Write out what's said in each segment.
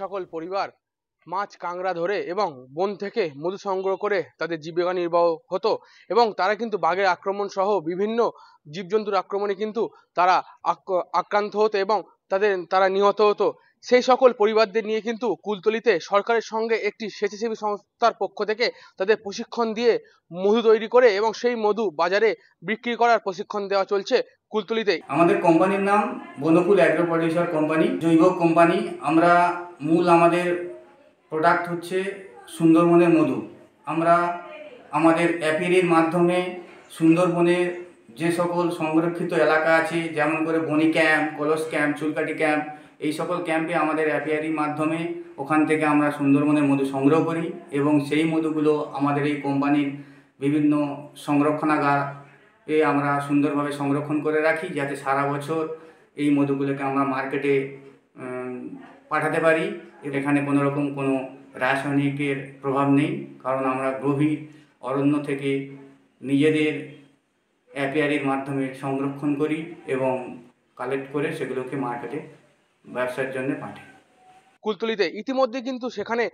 সকল পরিবার মাছ কাঁকড়া ধরে এবং বন থেকে মধু সংগ্রহ করে তাদের জীবিকা নির্বাহ হতো এবং তারা কিন্তু বাঘের আক্রমণ সহ বিভিন্ন জীবজন্তুর আক্রমণে কিন্তু তারা আক্রান্ত হতো এবং তারা নিহত হতো। সেই সকল পরিবারদের নিয়ে কিন্তু কুলতলিতে সরকারের সঙ্গে একটি স্বেচ্ছাসেবী সংস্থার পক্ষ থেকে তাদের প্রশিক্ষণ দিয়ে মধু তৈরি করে এবং সেই মধু বাজারে বিক্রি করার প্রশিক্ষণ দেওয়া চলছে কুলতলিতে। আমাদের কোম্পানির নাম বনকুল অ্যাগ্রো প্রডিউসার কোম্পানি, জৈব কোম্পানি। আমরা আমাদের প্রোডাক্ট হচ্ছে সুন্দরবনের মধু। আমরা আমাদের অ্যাপিয়ারির মাধ্যমে সুন্দরবনের যে সকল সংরক্ষিত এলাকা আছে, যেমন করে বনি ক্যাম্প, কলস ক্যাম্প, চুলকাটি ক্যাম্প, এই সকল ক্যাম্পে আমাদের অ্যাপিয়ারির মাধ্যমে ওখান থেকে আমরা সুন্দরবনের মধু সংগ্রহ করি এবং সেই মধুগুলো আমাদের এই কোম্পানির বিভিন্ন সংরক্ষণাগারে আমরা সুন্দরভাবে সংরক্ষণ করে রাখি, যাতে সারা বছর এই মধুগুলোকে আমরা মার্কেটে পাঠাতে পারি। এখানে কোনো রকম কোনো রাসায়নিকের প্রভাব নেই, কারণ আমরা গভীর অরণ্য থেকে নিজেদের অ্যাপিয়ারির মাধ্যমে সংরক্ষণ করি এবং কালেক্ট করে সেগুলোকে মার্কেটে ব্যবসার জন্য পাঠাই। কুলতলিতে ইতিমধ্যে কিন্তু সেখানে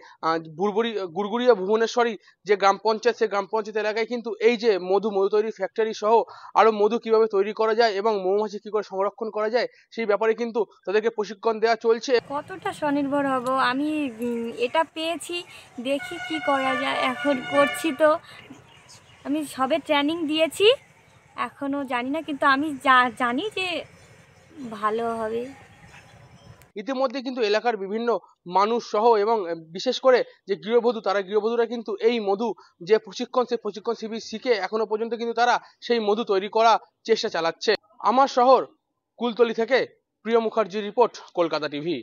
গুড়গুড়িয়া ভুবনেশ্বরী যে গ্রাম পঞ্চায়েত, সেই গ্রাম পঞ্চায়েত এলাকায় কিন্তু এই যে মধু তৈরি ফ্যাক্টরি সহ আরো মধু কিভাবে তৈরি করা যায় এবং মৌমাছি কি করে সংরক্ষণ করা যায় সেই ব্যাপারে কিন্তু তাদেরকে প্রশিক্ষণ দেওয়া চলছে। কতটা স্বনির্ভর হব আমি এটা পেয়েছি, দেখি কি করা যায়। এখন করছি, তো আমি সবে ট্রেনিং দিয়েছি, এখনো জানি না, কিন্তু আমি জানি যে ভালো হবে। ইতিমধ্যে কিন্তু এলাকার বিভিন্ন মানুষ সহ এবং বিশেষ করে যে গৃহবধূরা কিন্তু এই মধু যে প্রশিক্ষণ, সেই প্রশিক্ষণ শিবির শিখে এখনো পর্যন্ত কিন্তু তারা সেই মধু তৈরি করার চেষ্টা চালাচ্ছে। আমার শহর কুলতলি থেকে প্রিয় মুখার্জির রিপোর্ট, কলকাতা টিভি।